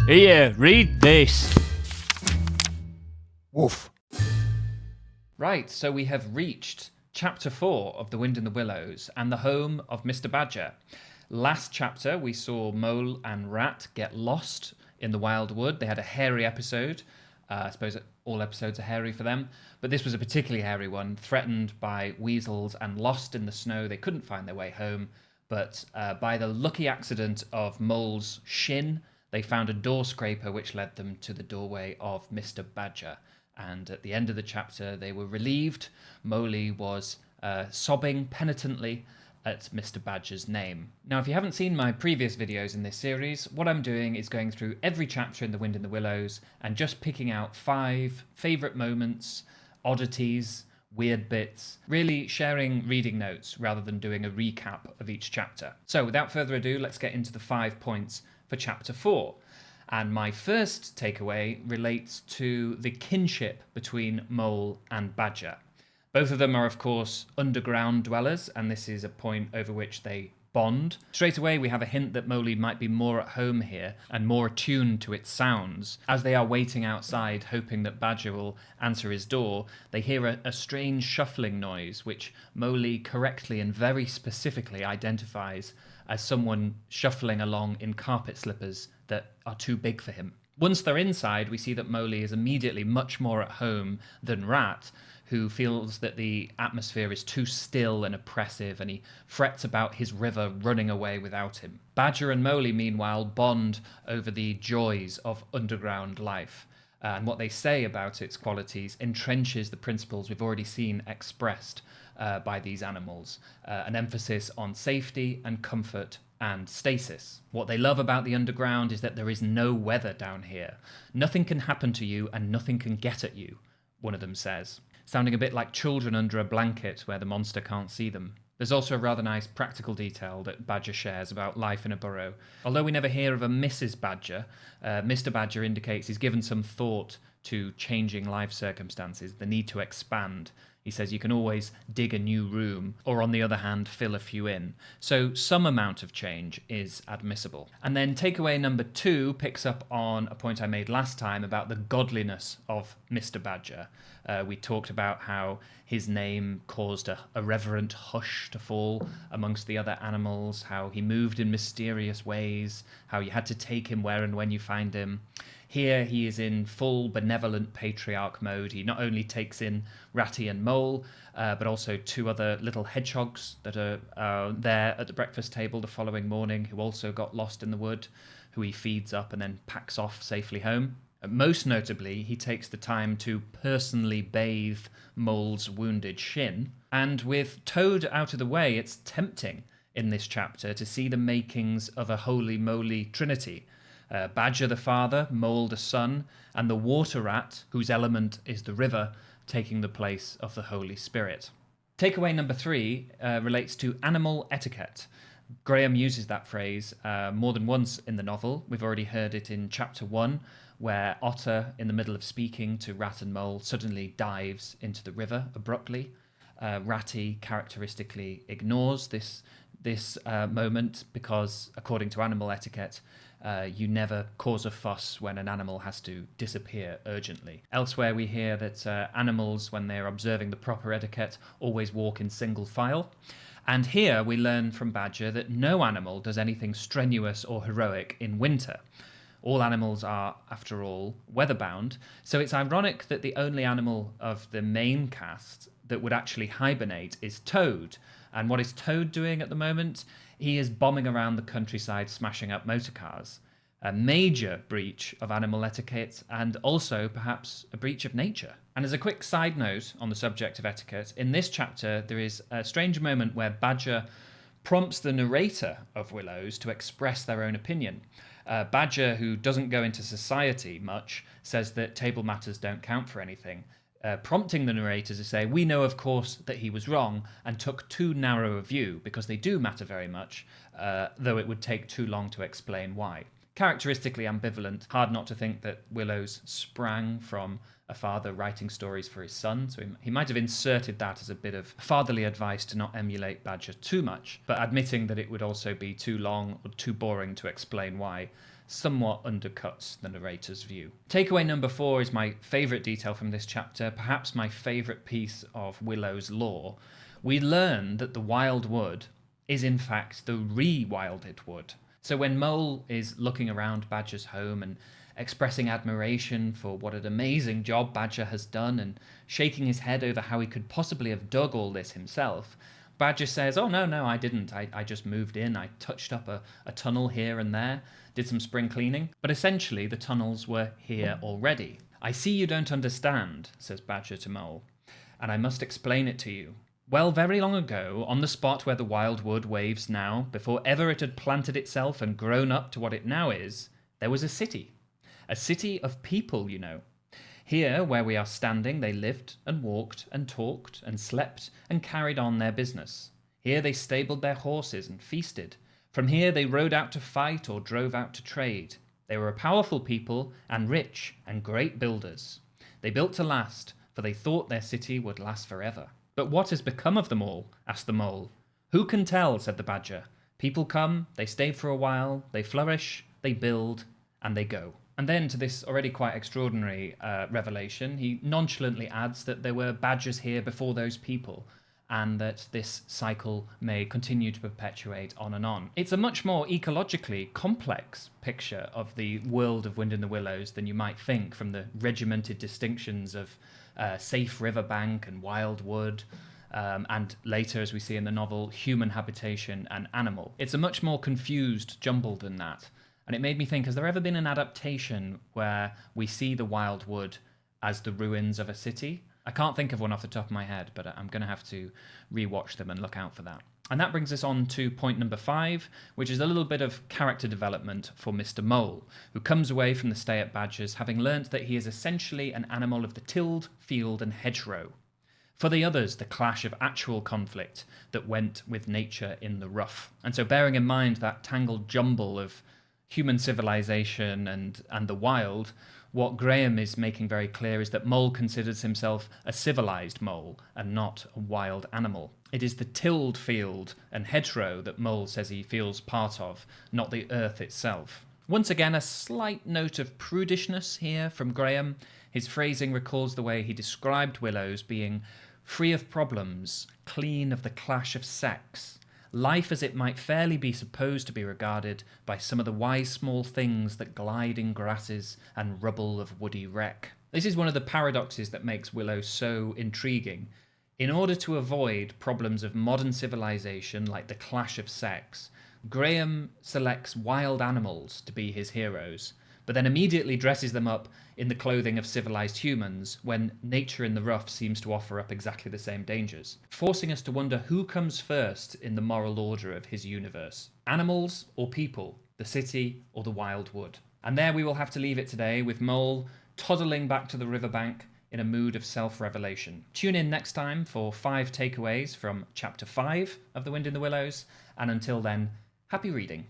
Here, read this. Woof. Right, so we have reached chapter 4 of The Wind in the Willows and the home of Mr. Badger. Last chapter, we saw Mole and Rat get lost in the wild wood. They had a hairy episode. I suppose all episodes are hairy for them, but this was a particularly hairy one, threatened by weasels and lost in the snow. They couldn't find their way home, but by the lucky accident of Mole's shin, they found a door scraper which led them to the doorway of Mr. Badger. And at the end of the chapter, they were relieved. Moley was sobbing penitently at Mr. Badger's name. Now, if you haven't seen my previous videos in this series, what I'm doing is going through every chapter in The Wind in the Willows and just picking out 5 favourite moments, oddities, weird bits, really sharing reading notes rather than doing a recap of each chapter. So without further ado, let's get into the 5 points for chapter 4. And my first takeaway relates to the kinship between Mole and Badger. Both of them are, of course, underground dwellers, and this is a point over which they bond. Straight away, we have a hint that Moley might be more at home here and more attuned to its sounds. As they are waiting outside, hoping that Badger will answer his door, they hear a strange shuffling noise, which Moley correctly and very specifically identifies as someone shuffling along in carpet slippers that are too big for him. Once they're inside, we see that Moley is immediately much more at home than Rat, who feels that the atmosphere is too still and oppressive, and he frets about his river running away without him. Badger and Moley, meanwhile, bond over the joys of underground life. And what they say about its qualities entrenches the principles we've already seen expressed by these animals. An emphasis on safety and comfort and stasis. What they love about the underground is that there is no weather down here. Nothing can happen to you and nothing can get at you, one of them says, sounding a bit like children under a blanket where the monster can't see them. There's also a rather nice practical detail that Badger shares about life in a burrow. Although we never hear of a Mrs. Badger, Mr. Badger indicates he's given some thought to changing life circumstances, the need to expand. He says you can always dig a new room, or on the other hand, fill a few in. So some amount of change is admissible. And then takeaway number 2 picks up on a point I made last time about the godliness of Mr. Badger. We talked about how his name caused a reverent hush to fall amongst the other animals, how he moved in mysterious ways, how you had to take him where and when you find him. Here he is in full benevolent patriarch mode. He not only takes in Ratty and Mole, but also 2 other little hedgehogs that are there at the breakfast table the following morning, who also got lost in the wood, who he feeds up and then packs off safely home. Most notably, he takes the time to personally bathe Mole's wounded shin. And with Toad out of the way, it's tempting in this chapter to see the makings of a holy moly trinity. Badger the father, Mole the son, and the water rat, whose element is the river, taking the place of the Holy Spirit. Takeaway number 3 relates to animal etiquette. Graham uses that phrase more than once in the novel. We've already heard it in chapter 1, where Otter, in the middle of speaking to Rat and Mole, suddenly dives into the river abruptly. Ratty characteristically ignores this moment because, according to animal etiquette, you never cause a fuss when an animal has to disappear urgently. Elsewhere, we hear that animals, when they're observing the proper etiquette, always walk in single file. And here we learn from Badger that no animal does anything strenuous or heroic in winter. All animals are, after all, weather-bound, so it's ironic that the only animal of the main cast that would actually hibernate is Toad. And what is Toad doing at the moment? He is bombing around the countryside, smashing up motor cars. A major breach of animal etiquette, and also perhaps a breach of nature. And as a quick side note on the subject of etiquette, in this chapter there is a strange moment where Badger prompts the narrator of Willows to express their own opinion. Badger, who doesn't go into society much, says that table matters don't count for anything, prompting the narrator to say, we know, of course, that he was wrong and took too narrow a view, because they do matter very much, though it would take too long to explain why. Characteristically ambivalent, hard not to think that Willows sprang from a father writing stories for his son, so he might have inserted that as a bit of fatherly advice to not emulate Badger too much, but admitting that it would also be too long or too boring to explain why, somewhat undercuts the narrator's view. Takeaway number 4 is my favourite detail from this chapter, perhaps my favourite piece of Willow's lore. We learn that the wild wood is in fact the rewilded wood. So when Mole is looking around Badger's home and expressing admiration for what an amazing job Badger has done and shaking his head over how he could possibly have dug all this himself, Badger says, oh, no, I didn't. I just moved in. I touched up a tunnel here and there, did some spring cleaning. But essentially, the tunnels were here already. I see you don't understand, says Badger to Mole, and I must explain it to you. Well, very long ago, on the spot where the wild wood waves now, before ever it had planted itself and grown up to what it now is, there was a city. A city of people, you know. Here, where we are standing, they lived and walked and talked and slept and carried on their business. Here they stabled their horses and feasted. From here they rode out to fight or drove out to trade. They were a powerful people and rich and great builders. They built to last, for they thought their city would last forever. But what has become of them all? Asked the Mole. Who can tell, said the Badger. People come, they stay for a while, they flourish, they build, and they go. And then to this already quite extraordinary revelation, he nonchalantly adds that there were badgers here before those people, and that this cycle may continue to perpetuate on and on. It's a much more ecologically complex picture of the world of Wind in the Willows than you might think from the regimented distinctions of safe riverbank and wild wood, and later, as we see in the novel, human habitation and animal. It's a much more confused jumble than that. And it made me think, has there ever been an adaptation where we see the wild wood as the ruins of a city? I can't think of one off the top of my head, but I'm going to have to rewatch them and look out for that. And that brings us on to point number 5, which is a little bit of character development for Mr. Mole, who comes away from the stay at Badger's having learnt that he is essentially an animal of the tilled, field and hedgerow. For the others, the clash of actual conflict that went with nature in the rough. And so bearing in mind that tangled jumble of human civilization and the wild, what Graham is making very clear is that Mole considers himself a civilized mole and not a wild animal. It is the tilled field and hedgerow that Mole says he feels part of, not the earth itself. Once again, a slight note of prudishness here from Graham. His phrasing recalls the way he described Willows being free of problems, clean of the clash of sex, life as it might fairly be supposed to be regarded by some of the wise small things that glide in grasses and rubble of woody wreck. This is one of the paradoxes that makes Willows so intriguing. In order to avoid problems of modern civilization like the clash of sex, Graham selects wild animals to be his heroes, but then immediately dresses them up in the clothing of civilized humans when nature in the rough seems to offer up exactly the same dangers, forcing us to wonder who comes first in the moral order of his universe. Animals or people, the city or the wild wood. And there we will have to leave it today with Mole toddling back to the riverbank in a mood of self-revelation. Tune in next time for 5 takeaways from chapter 5 of The Wind in the Willows, and until then, happy reading.